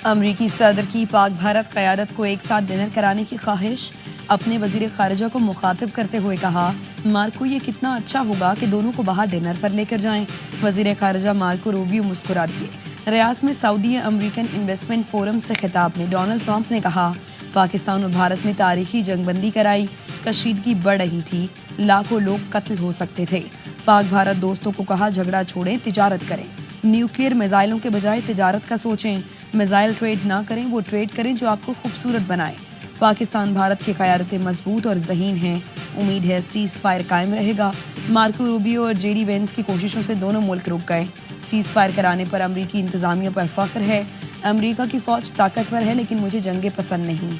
امریکی صدر کی پاک بھارت قیادت کو ایک ساتھ ڈنر کرانے کی خواہش، اپنے وزیر خارجہ کو مخاطب کرتے ہوئے کہا، مارکو یہ کتنا اچھا ہوگا کہ دونوں کو باہر ڈنر پر لے کر جائیں۔ وزیر خارجہ مارکو روبیو مسکرا دیے۔ ریاض میں سعودی امریکن انویسٹمنٹ فورم سے خطاب میں ڈونلڈ ٹرمپ نے کہا، پاکستان اور بھارت میں تاریخی جنگ بندی کرائی، کشیدگی بڑھ رہی تھی، لاکھوں لوگ قتل ہو سکتے تھے۔ پاک بھارت دوستوں کو کہا، جھگڑا چھوڑیں، تجارت کریں، نیوکلیئر میزائلوں کے بجائے تجارت کا سوچیں، میزائل ٹریڈ نہ کریں، وہ ٹریڈ کریں جو آپ کو خوبصورت بنائے۔ پاکستان بھارت کی قیادتیں مضبوط اور ذہین ہیں، امید ہے سیز فائر قائم رہے گا۔ مارکو روبیو اور جے ڈی وینس کی کوششوں سے دونوں ملک رک گئے۔ سیز فائر کرانے پر امریکی انتظامیہ پر فخر ہے۔ امریکہ کی فوج طاقتور ہے لیکن مجھے جنگیں پسند نہیں۔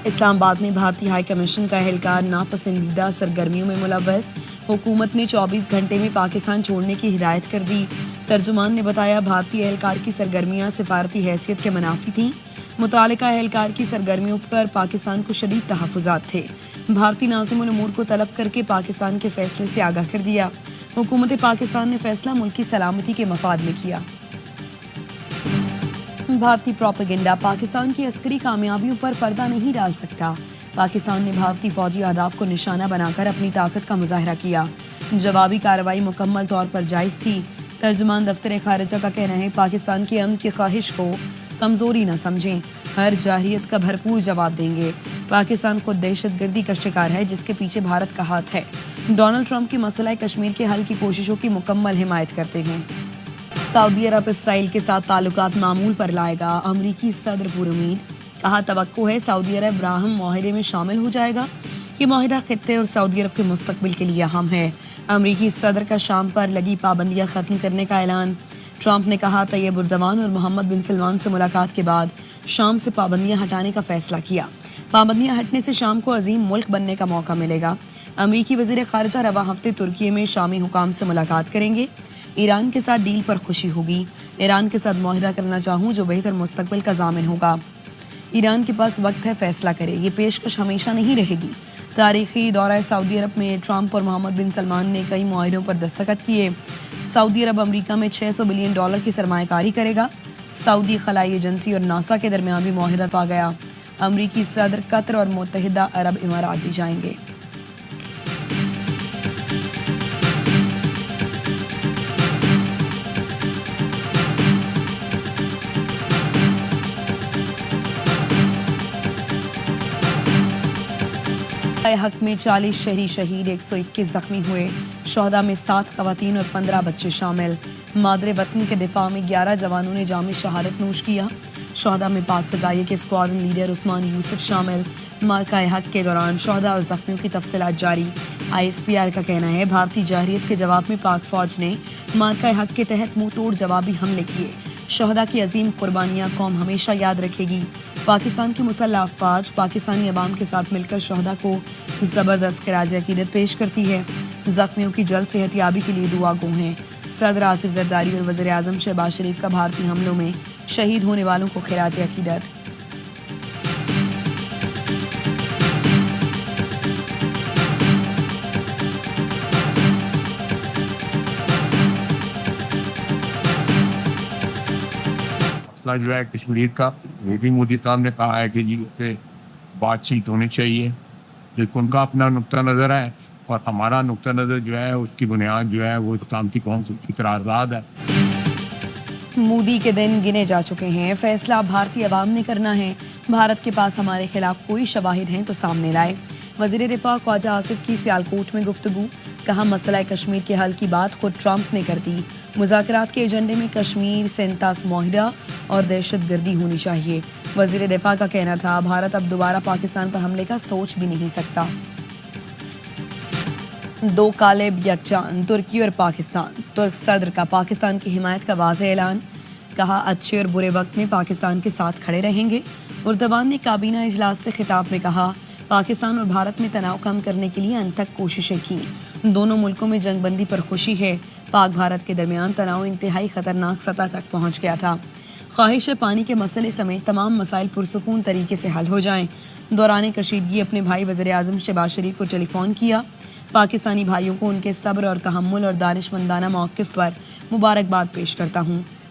اسلام آباد میں بھارتی ہائی کمیشن کا اہلکار ناپسندیدہ سرگرمیوں میں ملوث، حکومت نے 24 گھنٹے میں پاکستان چھوڑنے کی ہدایت کر دی۔ ترجمان نے بتایا، بھارتی اہلکار کی سرگرمیاں سفارتی حیثیت کے منافی تھیں۔ متعلقہ اہلکار کی سرگرمیوں پر پاکستان کو شدید تحفظات تھے۔ بھارتی ناظم الامور کو طلب کر کے پاکستان کے فیصلے سے آگاہ کر دیا۔ حکومت پاکستان نے فیصلہ ملک کی سلامتی کے مفاد میں کیا۔ بھارتی پروپیگنڈا پاکستان کی عسکری کامیابیوں پر پردہ نہیں ڈال سکتا۔ پاکستان نے بھارتی فوجی اہداف کو نشانہ بنا کر اپنی طاقت کا مظاہرہ کیا۔ جوابی کارروائی مکمل طور پر جائز تھی۔ ترجمان دفتر خارجہ کا کہنا ہے، پاکستان کی امن کی خواہش کو کمزوری نہ سمجھیں، ہر جارحیت کا بھرپور جواب دیں گے۔ پاکستان خود دہشت گردی کا شکار ہے جس کے پیچھے بھارت کا ہاتھ ہے۔ ڈونلڈ ٹرمپ کی مسئلہ کشمیر کے حل کی کوششوں کی مکمل حمایت کرتے ہیں۔ سعودی عرب اسرائیل کے ساتھ تعلقات معمول پر لائے گا، امریکی صدر پر امید۔ کہا، توقع ہے سعودی عرب ابراہم معاہدے میں شامل ہو جائے گا۔ یہ معاہدہ خطے اور سعودی عرب کے مستقبل کے لیے اہم ہے۔ امریکی صدر کا شام پر لگی پابندیاں ختم کرنے کا اعلان۔ ٹرمپ نے کہا، طیب اردوان اور محمد بن سلمان سے ملاقات کے بعد شام سے پابندیاں ہٹانے کا فیصلہ کیا۔ پابندیاں ہٹنے سے شام کو عظیم ملک بننے کا موقع ملے گا۔ امریکی وزیر خارجہ رواں ہفتے ترکی میں شامی حکام سے ملاقات کریں گے۔ ایران کے ساتھ ڈیل پر خوشی ہوگی۔ ایران کے ساتھ معاہدہ کرنا چاہوں جو بہتر مستقبل کا ضامن ہوگا۔ ایران کے پاس وقت ہے، فیصلہ کرے، یہ پیشکش ہمیشہ نہیں رہے گی۔ تاریخی دورہ سعودی عرب میں ٹرمپ اور محمد بن سلمان نے کئی معاہدوں پر دستخط کیے۔ سعودی عرب امریکہ میں $600 بلین کی سرمایہ کاری کرے گا۔ سعودی خلائی ایجنسی اور ناسا کے درمیان بھی معاہدہ پا گیا۔ امریکی صدر قطر اور متحدہ عرب امارات بھی جائیں گے۔ حق میں 40 شہری شہید، 121 زخمی ہوئے۔ شہداء میں 7 خواتین اور 15 بچے شامل۔ مادر وطن کے دفاع میں 11 جوانوں نے جام شہادت نوش کیا۔ شہداء میں پاک فضائیہ کے اسکواڈرن لیڈر عثمان یوسف شامل۔ معرکہ حق کے دوران شہداء اور زخمیوں کی تفصیلات جاری۔ ISPR کا کہنا ہے، بھارتی جارحیت کے جواب میں پاک فوج نے معرکہ حق کے تحت منہ توڑ جوابی حملے کیے۔ شہداء کی عظیم قربانیاں قوم ہمیشہ یاد رکھے گی۔ پاکستان کی مسلح افواج پاکستانی عوام کے ساتھ مل کر شہداء کو زبردست خراج عقیدت پیش کرتی ہے۔ زخمیوں کی جلد صحت یابی کے لیے دعا گو ہیں۔ صدر آصف زرداری اور وزیر اعظم شہباز شریف کا بھارتی حملوں میں شہید ہونے والوں کو خراج عقیدت۔ مسئلہ جو ہے کشمیر کا، وہ بھی مودی صاحب نے کہا ہے کہ جی اس پہ بات چیت ہونی چاہیے، لیکن ان کا اپنا نقطہ نظر ہے اور ہمارا نقطہ نظر جو ہے اس کی بنیاد جو ہے وہ سلامتی کونسل کی قرارداد ہے۔ مودی کے دن گنے جا چکے ہیں، فیصلہ بھارتی عوام نے کرنا ہے۔ بھارت کے پاس ہمارے خلاف کوئی شواہد ہیں تو سامنے لائے۔ وزیر دفاع خواجہ آصف کی سیالکوٹ میں گفتگو۔ کہا، مسئلہ کشمیر کے حل کی بات خود ٹرمپ نے کر دی۔ مذاکرات کے ایجنڈے میں کشمیر، سینتاس معاہدہ اور دہشت گردی ہونی چاہیے۔ وزیر دفاع کا کہنا تھا، بھارت اب دوبارہ پاکستان پر حملے کا سوچ بھی نہیں سکتا۔ دو قالب یکجان، ترکی اور پاکستان۔ ترک صدر کا پاکستان کی حمایت کا واضح اعلان۔ کہا، اچھے اور برے وقت میں پاکستان کے ساتھ کھڑے رہیں گے۔ اردوان نے کابینہ اجلاس سے خطاب میں کہا، پاکستان اور بھارت میں تناؤ کم کرنے کے لیے انتھک کوششیں کی۔ دونوں ملکوں میں جنگ بندی پر خوشی ہے۔ پاک بھارت کے درمیان تناؤ انتہائی خطرناک سطح تک پہنچ گیا تھا۔ خواہش ہے پانی کے مسئلے سمیت تمام مسائل پرسکون طریقے سے حل ہو جائیں۔ دوران کشیدگی اپنے بھائی وزیر اعظم شہباز شریف کو ٹیلی فون کیا۔ پاکستانی بھائیوں کو ان کے صبر اور تحمل اور دانشمندانہ موقف پر مبارکباد پیش کرتا ہوں۔